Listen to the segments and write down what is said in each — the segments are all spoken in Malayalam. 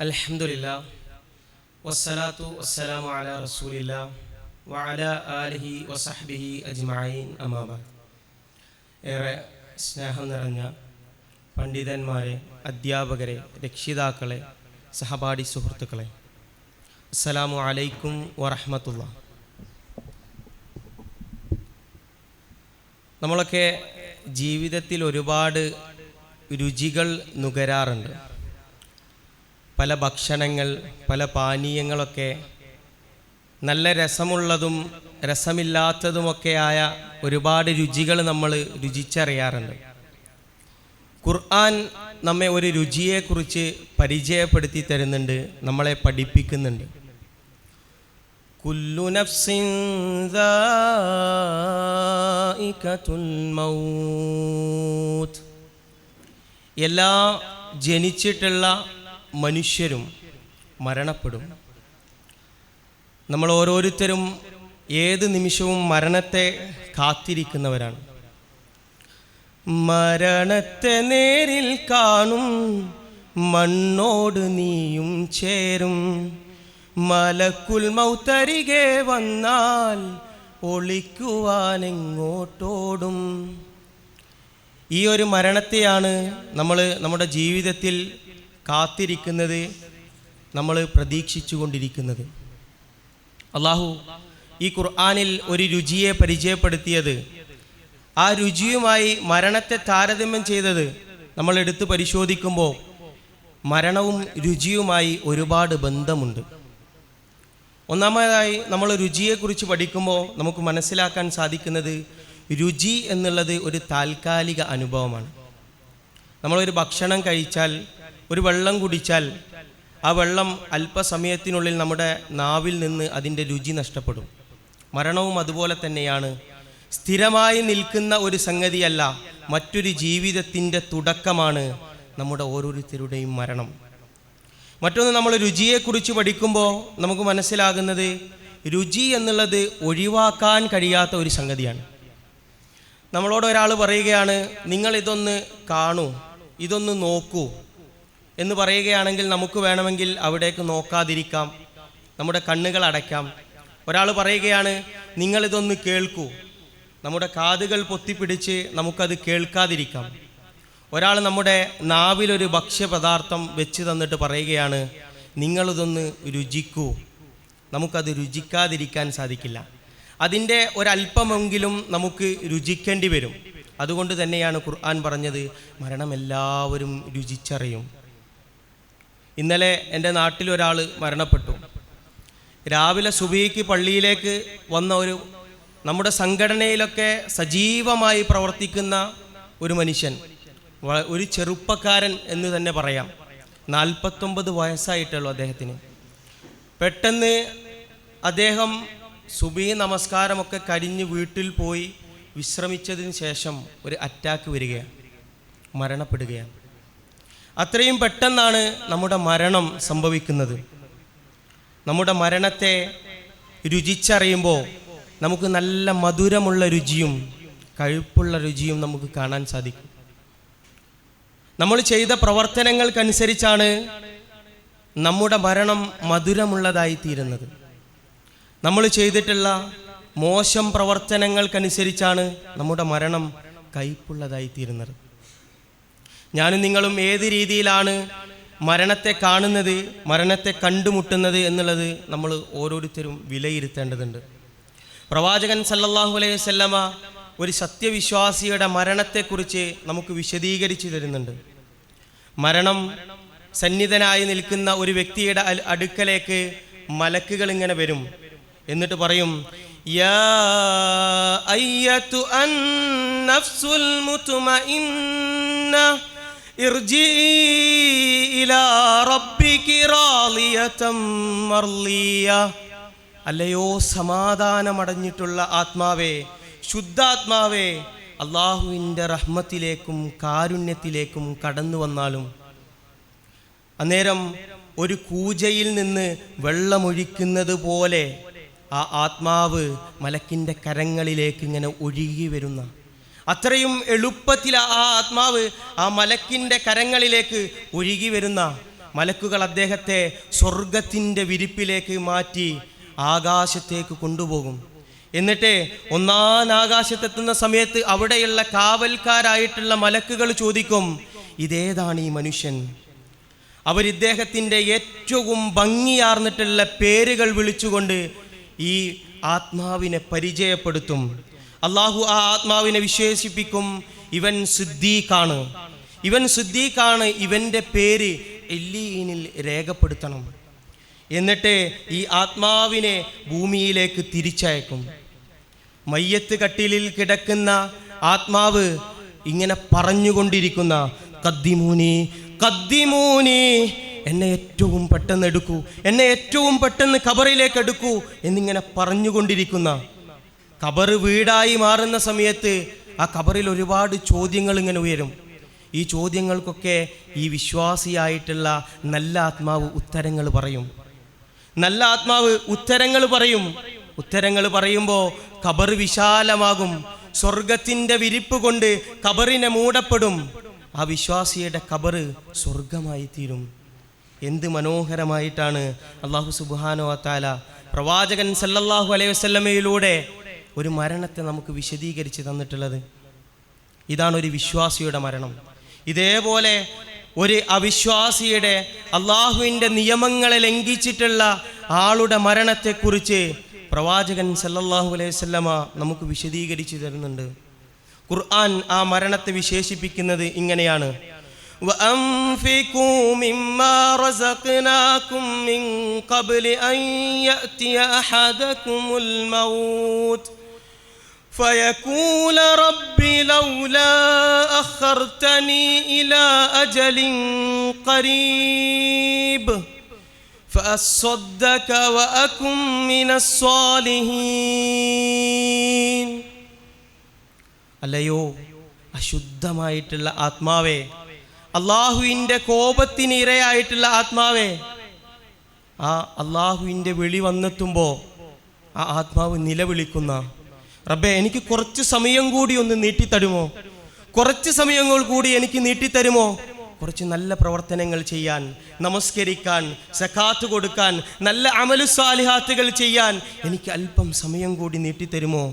അൽഹംദുലില്ലാഹ് വസ്സലാത്തു വസ്സലാമു അലാ റസൂലില്ലാഹ് വഅലാ ആലിഹി വസഹ്ബിഹി അജ്മഈൻ അമ്മാ ബഅദ്. ഏറെ സ്നേഹം നിറഞ്ഞ പണ്ഡിതന്മാരെ, അധ്യാപകരെ, രക്ഷിതാക്കളെ, സഹപാഠി സുഹൃത്തുക്കളെ, അസ്സലാമു അലൈക്കും വറഹ്മത്തുള്ളാഹി. നമ്മളൊക്കെ ജീവിതത്തിൽ ഒരുപാട് രുചികൾ നുകരാറുണ്ട്. പല ഭക്ഷണങ്ങൾ, പല പാനീയങ്ങളൊക്കെ നല്ല രസമുള്ളതും രസമില്ലാത്തതുമൊക്കെയായ ഒരുപാട് രുചികൾ നമ്മൾ രുചിച്ചറിയാറുണ്ട്. ഖുർആൻ നമ്മെ ഒരു രുചിയെക്കുറിച്ച് പരിചയപ്പെടുത്തി തരുന്നുണ്ട്, നമ്മളെ പഠിപ്പിക്കുന്നുണ്ട്. കുല്ലു നഫ്സിൻ ദാഇഖത്തുൽ മൗത്ത്. എല്ലാ ജനിച്ചിട്ടുള്ള മനുഷ്യരും മരണപ്പെടും. നമ്മൾ ഓരോരുത്തരും ഏത് നിമിഷവും മരണത്തെ കാത്തിരിക്കുന്നവരാണ്. മരണത്തെ നേരിൽ കാണും, മണ്ണോട് നീയും ചേരും. മലക്കുൽ മൗത്തരികെ വന്നാൽ ഒളിക്കുവാനെങ്ങോട്ടോടും. ഈ ഒരു മരണത്തെയാണ് നമ്മൾ നമ്മുടെ ജീവിതത്തിൽ കാത്തിരിക്കുന്നത്, നമ്മൾ പ്രതീക്ഷിച്ചു കൊണ്ടിരിക്കുന്നത്. അള്ളാഹു ഈ ഖുർആനിൽ ഒരു രുചിയെ പരിചയപ്പെടുത്തിയത്, ആ രുചിയുമായി മരണത്തെ താരതമ്യം ചെയ്തത് നമ്മൾ എടുത്ത് പരിശോധിക്കുമ്പോൾ മരണവും രുചിയുമായി ഒരുപാട് ബന്ധമുണ്ട്. ഒന്നാമതായി നമ്മൾ രുചിയെക്കുറിച്ച് പഠിക്കുമ്പോൾ നമുക്ക് മനസ്സിലാക്കാൻ സാധിക്കുന്നത്, രുചി എന്നുള്ളത് ഒരു താൽക്കാലിക അനുഭവമാണ്. നമ്മളൊരു ഭക്ഷണം കഴിച്ചാൽ, ഒരു വെള്ളം കുടിച്ചാൽ, ആ വെള്ളം അല്പസമയത്തിനുള്ളിൽ നമ്മുടെ നാവിൽ നിന്ന് അതിൻ്റെ രുചി നഷ്ടപ്പെടും. മരണവും അതുപോലെ തന്നെയാണ്. സ്ഥിരമായി നിൽക്കുന്ന ഒരു സംഗതിയല്ല, മറ്റൊരു ജീവിതത്തിൻ്റെ തുടക്കമാണ് നമ്മുടെ ഓരോരുത്തരുടെയും മരണം. മറ്റൊന്ന്, നമ്മൾ രുചിയെക്കുറിച്ച് പഠിക്കുമ്പോൾ നമുക്ക് മനസ്സിലാകുന്നത്, രുചി എന്നുള്ളത് ഒഴിവാക്കാൻ കഴിയാത്ത ഒരു സംഗതിയാണ്. നമ്മളോട് ഒരാൾ പറയുകയാണ്, നിങ്ങളിതൊന്ന് കാണൂ, ഇതൊന്ന് നോക്കൂ എന്ന് പറയുകയാണെങ്കിൽ നമുക്ക് വേണമെങ്കിൽ അവിടേക്ക് നോക്കാതിരിക്കാം, നമ്മുടെ കണ്ണുകൾ അടയ്ക്കാം. ഒരാൾ പറയുകയാണ്, നിങ്ങളിതൊന്ന് കേൾക്കൂ, നമ്മുടെ കാതുകൾ പൊത്തിപ്പിടിച്ച് നമുക്കത് കേൾക്കാതിരിക്കാം. ഒരാൾ നമ്മുടെ നാവിലൊരു ഭക്ഷ്യപദാർത്ഥം വെച്ച് തന്നിട്ട് പറയുകയാണ്, നിങ്ങളിതൊന്ന് രുചിക്കൂ, നമുക്കത് രുചിക്കാതിരിക്കാൻ സാധിക്കില്ല. അതിൻ്റെ ഒരല്പമെങ്കിലും നമുക്ക് രുചിക്കേണ്ടി വരും. അതുകൊണ്ട് തന്നെയാണ് ഖുർആൻ പറഞ്ഞത്, മരണം എല്ലാവരും രുചിച്ചറിയും. ഇന്നലെ എൻ്റെ നാട്ടിലൊരാൾ മരണപ്പെട്ടു. രാവിലെ സുബഹിക്ക് പള്ളിയിലേക്ക് വന്ന നമ്മുടെ സംഘടനയിലൊക്കെ സജീവമായി പ്രവർത്തിക്കുന്ന ഒരു മനുഷ്യൻ, ഒരു ചെറുപ്പക്കാരൻ എന്ന് തന്നെ പറയാം. 49 വയസ്സായിട്ടുള്ളൂ അദ്ദേഹത്തിന്. പെട്ടെന്ന് അദ്ദേഹം സുബഹി നമസ്കാരമൊക്കെ കഴിഞ്ഞ് വീട്ടിൽ പോയി വിശ്രമിച്ചതിന് ശേഷം ഒരു അറ്റാക്ക് വരികയാണ്, മരണപ്പെടുകയാണ്. അത്രയും പെട്ടെന്നാണ് നമ്മുടെ മരണം സംഭവിക്കുന്നത്. നമ്മുടെ മരണത്തെ രുചിച്ചറിയുമ്പോൾ നമുക്ക് നല്ല മധുരമുള്ള രുചിയും കഴുപ്പുള്ള രുചിയും നമുക്ക് കാണാൻ സാധിക്കും. നമ്മൾ ചെയ്ത പ്രവർത്തനങ്ങൾക്കനുസരിച്ചാണ് നമ്മുടെ മരണം മധുരമുള്ളതായി തീരുന്നത്. നമ്മൾ ചെയ്തിട്ടുള്ള മോശം പ്രവർത്തനങ്ങൾക്കനുസരിച്ചാണ് നമ്മുടെ മരണം കയ്പുള്ളതായി തീരുന്നത്. ഞാനും നിങ്ങളും ഏത് രീതിയിലാണ് മരണത്തെ കാണുന്നത്, മരണത്തെ കണ്ടുമുട്ടുന്നത് എന്നുള്ളത് നമ്മൾ ഓരോരുത്തരും വിലയിരുത്തേണ്ടതുണ്ട്. പ്രവാചകൻ സല്ലല്ലാഹു അലൈഹി വസല്ലമ ഒരു സത്യവിശ്വാസിയുടെ മരണത്തെക്കുറിച്ച് നമുക്ക് വിശദീകരിച്ചു തരുന്നുണ്ട്. മരണം സന്നിധനായി നിൽക്കുന്ന ഒരു വ്യക്തിയുടെ അടുക്കലേക്ക് മലക്കുകൾ ഇങ്ങനെ വരും. എന്നിട്ട് പറയും, യാ അയ്യതു അൻ നഫ്സുൽ മുത്മഇന്ന ഇർജിഇ ഇലാ റബ്ബികി റാളിയതൻ മർളിയ. അല്ലയോ സമാധാനമടഞ്ഞിട്ടുള്ള ആത്മാവേ, ശുദ്ധാത്മാവേ, അള്ളാഹുവിൻ്റെ റഹ്മത്തിലേക്കും കാരുണ്യത്തിലേക്കും കടന്നു വന്നാലും. അന്നേരം ഒരു കൂജയിൽ നിന്ന് വെള്ളമൊഴിക്കുന്നത് പോലെ ആ ആത്മാവ് മലക്കിൻ്റെ കരങ്ങളിലേക്ക് ഇങ്ങനെ ഒഴുകി വരുന്ന, അത്രയും എളുപ്പത്തിൽ ആ ആത്മാവ് ആ മലക്കിൻ്റെ കരങ്ങളിലേക്ക് ഒഴുകി വരുന്ന മലക്കുകൾ അദ്ദേഹത്തെ സ്വർഗത്തിൻ്റെ വിരിപ്പിലേക്ക് മാറ്റി ആകാശത്തേക്ക് കൊണ്ടുപോകും. എന്നിട്ട് ഒന്നാം ആകാശത്തെത്തുന്ന സമയത്ത് അവിടെയുള്ള കാവൽക്കാരായിട്ടുള്ള മലക്കുകൾ ചോദിക്കും, ഇതേതാണ് ഈ മനുഷ്യൻ? അവരിദ്ദേഹത്തിൻ്റെ ഏറ്റവും ഭംഗിയാർന്നിട്ടുള്ള പേരുകൾ വിളിച്ചുകൊണ്ട് ഈ ആത്മാവിനെ പരിചയപ്പെടുത്തും. അള്ളാഹു ആ ആത്മാവിനെ വിശേഷിപ്പിക്കും, ഇവൻ സിദ്ദീഖാണ്, ഇവൻ സിദ്ദീഖാണ്, ഇവൻ്റെ പേര് എല്ലീനിൽ രേഖപ്പെടുത്തണം. എന്നിട്ട് ഈ ആത്മാവിനെ ഭൂമിയിലേക്ക് തിരിച്ചയക്കും. മയ്യത്ത് കട്ടിലിൽ കിടക്കുന്ന ആത്മാവ് ഇങ്ങനെ പറഞ്ഞുകൊണ്ടിരിക്കുന്ന, ഖദ്ദിമൂനി ഖദ്ദിമൂനി, എന്നെ ഏറ്റവും പെട്ടെന്ന് എടുക്കൂ, എന്നെ ഏറ്റവും പെട്ടെന്ന് ഖബറിലേക്ക് എടുക്കൂ എന്നിങ്ങനെ പറഞ്ഞുകൊണ്ടിരിക്കുന്ന, ഖബർ വീടായി മാറുന്ന സമയത്ത് ആ ഖബറിൽ ഒരുപാട് ചോദ്യങ്ങൾ ഇങ്ങനെ ഉയരും. ഈ ചോദ്യങ്ങൾക്കൊക്കെ ഈ വിശ്വാസിയായിട്ടുള്ള നല്ല ആത്മാവ് ഉത്തരങ്ങൾ പറയും. നല്ല ആത്മാവ് ഉത്തരങ്ങൾ പറയും. ഉത്തരങ്ങൾ പറയുമ്പോൾ ഖബർ വിശാലമാകും. സ്വർഗത്തിൻ്റെ വിരിപ്പ് കൊണ്ട് ഖബറിനെ മൂടപ്പെടും. ആ വിശ്വാസിയുടെ ഖബർ സ്വർഗമായി തീരും. എന്ത് മനോഹരമായിട്ടാണ് അല്ലാഹു സുബ്ഹാനഹു വ തആല പ്രവാചകൻ സല്ലല്ലാഹു അലൈഹി വസല്ലമയിലൂടെ ഒരു മരണത്തെ നമുക്ക് വിശദീകരിച്ച് തന്നിട്ടുള്ളത്. ഇതാണ് ഒരു വിശ്വാസിയുടെ മരണം. ഇതേപോലെ ഒരു അവിശ്വാസിയുടെ, അള്ളാഹുവിൻ്റെ നിയമങ്ങളെ ലംഘിച്ചിട്ടുള്ള ആളുടെ മരണത്തെക്കുറിച്ച് പ്രവാചകൻ സല്ലല്ലാഹു അലൈഹി വസല്ലമ നമുക്ക് വിശദീകരിച്ച് തരുന്നുണ്ട്. ഖുർആൻ ആ മരണത്തെ വിശേഷിപ്പിക്കുന്നത് ഇങ്ങനെയാണ്: وَأَنْفِقُوا مِمَّا رَزَقْنَاكُمْ مِنْ قَبْلِ أَنْ يَأْتِيَ أَحَدَكُمُ الْمَوْتُ فَيَقُولَ رَبِّ لَوْلَا أَخَّرْتَنِي إِلَى أَجَلٍ قَرِيبٍ فَأَصَّدَّقَ وَأَكُنْ مِنَ الصَّالِحِينَ. അല്ലയോ അശുദ്ധമായിട്ടുള്ള ആത്മാവേ, അള്ളാഹുവിൻ്റെ കോപത്തിന് ഇരയായിട്ടുള്ള ആത്മാവേ, ആ അള്ളാഹുവിൻ്റെ വിളി വന്നെത്തുമ്പോൾ ആ ആത്മാവ് നിലവിളിക്കുന്ന, റബ്ബേ എനിക്ക് കുറച്ച് സമയം കൂടി ഒന്ന് നീട്ടിത്തരുമോ, കുറച്ച് സമയങ്ങൾ കൂടി എനിക്ക് നീട്ടിത്തരുമോ, കുറച്ച് നല്ല പ്രവർത്തനങ്ങൾ ചെയ്യാൻ, നമസ്കരിക്കാൻ, സക്കാത്ത് കൊടുക്കാൻ, നല്ല അമലു സാലിഹാത്തുകൾ ചെയ്യാൻ എനിക്ക് അല്പം സമയം കൂടി നീട്ടിത്തരുമോ?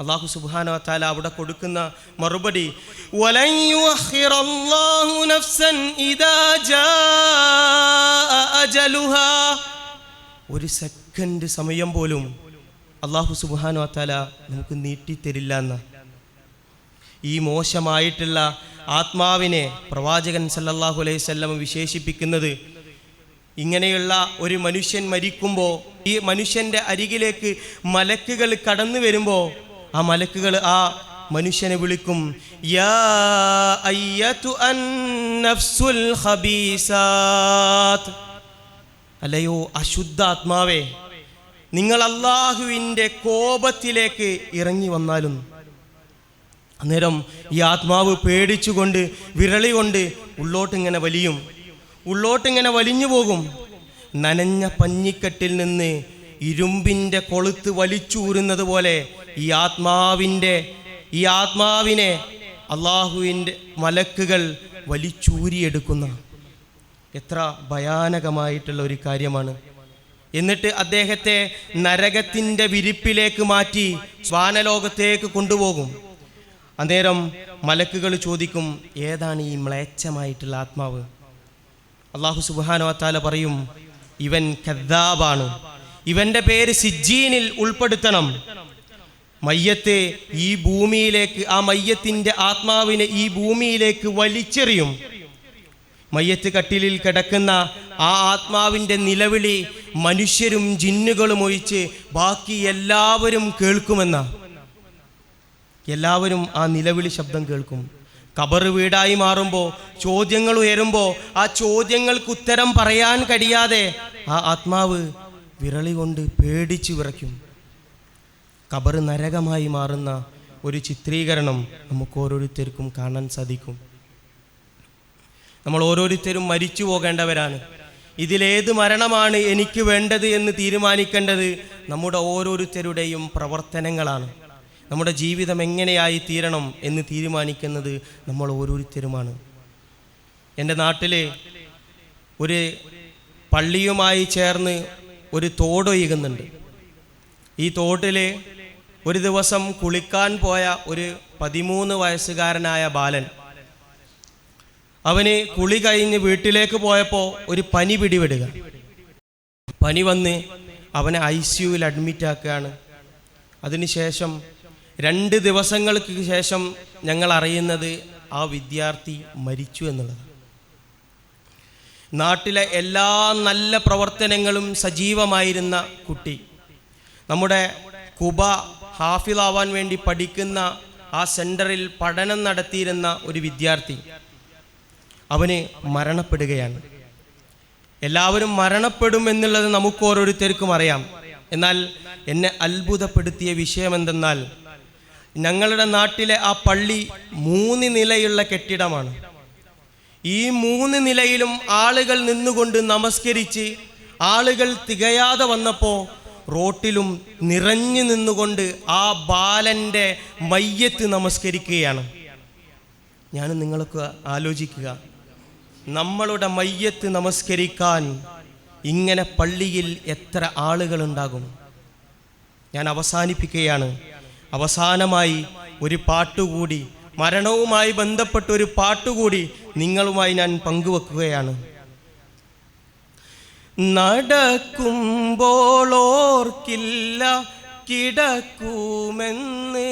അല്ലാഹു സുബ്ഹാനഹു വ തആല അവിടെ കൊടുക്കുന്ന മറുപടി, വലൻ യുഅഖിറല്ലാഹു നഫ്സൻ ഇദാ ജാഅ അജലുഹാ. ഒരു സെക്കൻഡ് സമയം പോലും അല്ലാഹു സുബ്ഹാനഹു വ തആല നമുക്ക് നീട്ടിത്തരില്ല എന്ന്. ഈ മോശമായിട്ടുള്ള ആത്മാവിനെ പ്രവാചകൻ സല്ലല്ലാഹു അലൈഹി വസല്ലം വിശേഷിപ്പിക്കുന്നത്, ഇങ്ങനെയുള്ള ഒരു മനുഷ്യൻ മരിക്കുമ്പോൾ ഈ മനുഷ്യൻ്റെ അരികിലേക്ക് മലക്കുകൾ കടന്നു വരുമ്പോൾ ആ മലക്കുകൾ ആ മനുഷ്യനെ വിളിക്കും, യാ അയ്യതു അൻ നഫ്സുൽ ഖബീസാത്ത്. അല്ലയോ അശുദ്ധാത്മാവേ, നിങ്ങൾ അല്ലാഹുവിൻ്റെ കോപത്തിലേക്ക് ഇറങ്ങി വന്നാലും. അന്നേരം ഈ ആത്മാവ് പേടിച്ചുകൊണ്ട് വിരളി കൊണ്ട് ഉള്ളോട്ടിങ്ങനെ വലിയും, ഉള്ളോട്ടിങ്ങനെ വലിഞ്ഞു പോകും. നനഞ്ഞ പഞ്ഞിക്കെട്ടിൽ നിന്ന് ഇരുമ്പിൻ്റെ കൊളുത്ത് വലിച്ചൂരുന്നത് പോലെ ഈ ആത്മാവിനെ അള്ളാഹുവിൻ്റെ മലക്കുകൾ വലിച്ചൂരിയെടുക്കുന്ന എത്ര ഭയാനകമായിട്ടുള്ള ഒരു കാര്യമാണ്. എന്നിട്ട് അദ്ദേഹത്തെ നരകത്തിൻ്റെ വിരിപ്പിലേക്ക് മാറ്റി സ്വാനലോകത്തേക്ക് കൊണ്ടുപോകും. അന്നേരം മലക്കുകൾ ചോദിക്കും, ഏതാണ് ഈ മ്ലേച്ഛമായിട്ടുള്ള ആത്മാവ്? അല്ലാഹു സുബ്ഹാനഹു വ തആല പറയും, ഇവൻ കദ്ദാബാണ്, ഇവൻ്റെ പേര് സിജ്ജീനിൽ ഉൾപ്പെടുത്തണം. മയ്യത്തെ ഈ ഭൂമിയിലേക്ക്, ആ മയ്യത്തിൻ്റെ ആത്മാവിനെ ഈ ഭൂമിയിലേക്ക് വലിച്ചെറിയും. മയ്യത്ത് കട്ടിലിൽ കിടക്കുന്ന ആ ആത്മാവിൻ്റെ നിലവിളി മനുഷ്യരും ജിന്നുകളും ഒഴിച്ച് ബാക്കി എല്ലാവരും കേൾക്കുമെന്ന, എല്ലാവരും ആ നിലവിളി ശബ്ദം കേൾക്കും. ഖബർ വീടായി മാറുമ്പോൾ, ചോദ്യങ്ങൾ ഉയരുമ്പോൾ ആ ചോദ്യങ്ങൾക്ക് ഉത്തരം പറയാൻ കഴിയാതെ ആ ആത്മാവ് വിരളി കൊണ്ട് പേടിച്ചു വിറയ്ക്കും. ഖബർ നരകമായി മാറുന്ന ഒരു ചിത്രീകരണം നമുക്ക് ഓരോരുത്തർക്കും കാണാൻ സാധിക്കും. നമ്മൾ ഓരോരുത്തരും മരിച്ചു പോകേണ്ടവരാണ്. ഇതിലേത് മരണമാണ് എനിക്ക് വേണ്ടത് എന്ന് തീരുമാനിക്കേണ്ടത് നമ്മുടെ ഓരോരുത്തരുടെയും പ്രവർത്തനങ്ങളാണ്. നമ്മുടെ ജീവിതം എങ്ങനെയായി തീരണം എന്ന് തീരുമാനിക്കുന്നത് നമ്മൾ ഓരോരുത്തരുമാണ്. എൻ്റെ നാട്ടിൽ ഒരു പള്ളിയുമായി ചേർന്ന് ഒരു തോടൊഴുകുന്നുണ്ട്. ഈ തോട്ടിൽ ഒരു ദിവസം കുളിക്കാൻ പോയ ഒരു 13 വയസ്സുകാരനായ ബാലൻ, അവന് കുളി കഴിഞ്ഞ് വീട്ടിലേക്ക് പോയപ്പോൾ ഒരു പനി പിടിപെടുക. പനി വന്ന് അവനെ ICUവിൽ അഡ്മിറ്റ് ആക്കുകയാണ്. അതിനുശേഷം 2 ദിവസങ്ങൾക്ക് ശേഷം ഞങ്ങൾ അറിയുന്നത് ആ വിദ്യാർത്ഥി മരിച്ചു എന്നുള്ളത്. നാട്ടിലെ എല്ലാ നല്ല പ്രവർത്തനങ്ങളും സജീവമായിരുന്ന കുട്ടി, നമ്മുടെ കുബ ഹാഫിളാവാൻ വേണ്ടി പഠിക്കുന്ന ആ സെൻറ്ററിൽ പഠനം നടത്തിയിരുന്ന ഒരു വിദ്യാർത്ഥി, അവന് മരണപ്പെടുകയാണ്. എല്ലാവരും മരണപ്പെടും എന്നുള്ളത് നമുക്ക് ഓരോരുത്തർക്കും അറിയാം. എന്നാൽ എന്നെ അത്ഭുതപ്പെടുത്തിയ വിഷയം എന്തെന്നാൽ, ഞങ്ങളുടെ നാട്ടിലെ ആ പള്ളി 3 നിലയുള്ള കെട്ടിടമാണ്. ഈ 3 നിലയിലും ആളുകൾ നിന്നുകൊണ്ട് നമസ്കരിച്ച് ആളുകൾ തികയാതെ വന്നപ്പോൾ റോട്ടിലും നിറഞ്ഞു നിന്നുകൊണ്ട് ആ ബാലൻ്റെ മയ്യത്ത് നമസ്കരിക്കുകയാണ്. ഞാനും നിങ്ങളൊക്കെ ആലോചിക്കുക, നമ്മളുടെ മയ്യത്ത് നമസ്കരിക്കാൻ ഇങ്ങനെ പള്ളിയിൽ എത്ര ആളുകളുണ്ടാകും? ഞാൻ അവസാനിപ്പിക്കുകയാണ്. അവസാനമായി ഒരു പാട്ടുകൂടി, മരണവുമായി ബന്ധപ്പെട്ട ഒരു പാട്ടുകൂടി നിങ്ങളുമായി ഞാൻ പങ്കുവെക്കുകയാണ്. നടക്കുമ്പോൾ ഓർക്കില്ല കിടക്കുമെന്ന്,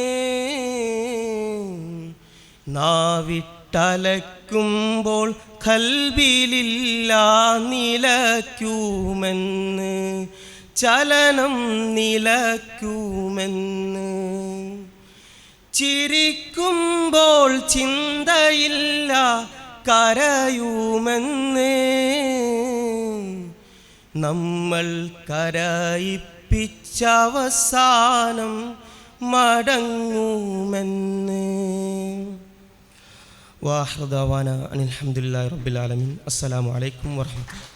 നാവിട്ടലക്കുമ്പോൾ ഖൽബിലില്ല നിലയ്ക്കുമെന്ന്, ചലനം നിലയ്ക്കുമെന്ന്. ചിരിക്കുമ്പോൾ ചിന്തയില്ല കരയുമെന്ന്, നമ്മൾ കരയിപ്പിച്ചവസാനം മടങ്ങുമെന്ന്. വാഹിർ ദഅവാന അനിൽ ഹംദുലില്ലാഹി റബ്ബിൽ ആലമീൻ. അസ്സലാമു അലൈക്കും വറഹ്മത്തുള്ളാഹി.